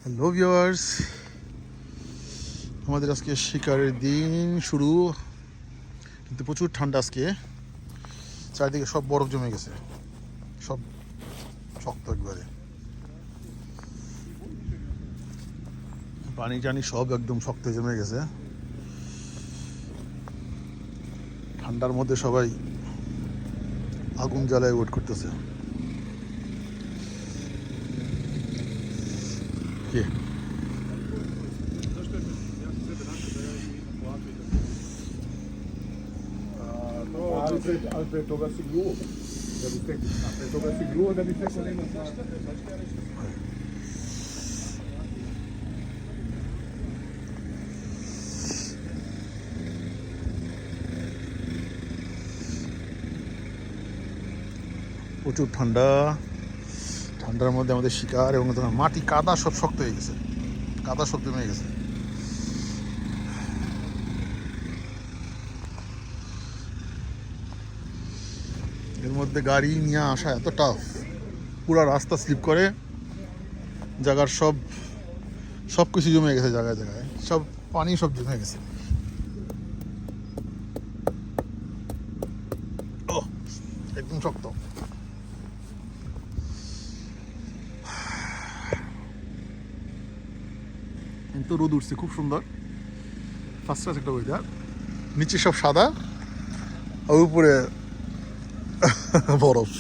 Hello viewers, আমাদের আজকে শিকারের দিন শুরু, কিন্তু প্রচুর ঠান্ডা আজকে। চারিদিকে সব বরফ জমে গেছে, সব শক্ত একবারে, পানি টানি সব একদম শক্ত জমে গেছে। ঠান্ডার মধ্যে সবাই আগুন জ্বালায় ওয়েট করতেছে। কে Alfred Togasiglu. Alfred Togasiglu oder wie fest man den sagt? প্রচুর ঠান্ডা, ঠান্ডার মধ্যে আমাদের শিকার, এবং মাটি কাদা সব শক্ত হয়ে গেছে, কাদা সব জমে গেছে। এর মধ্যে গাড়ি নিয়ে আসা এত টাফ, পুরো রাস্তা স্লিপ করে, জায়গার সব কিছু জমে গেছে, জায়গায় জায়গায় সব পানি সব জমে গেছে। ও একদম শক্ত। কিন্তু রোদ উঠছে খুব সুন্দর, ফার্স্ট ক্লাস একটা ওয়েদার। নিচে সব সাদা আর উপরে বরফ।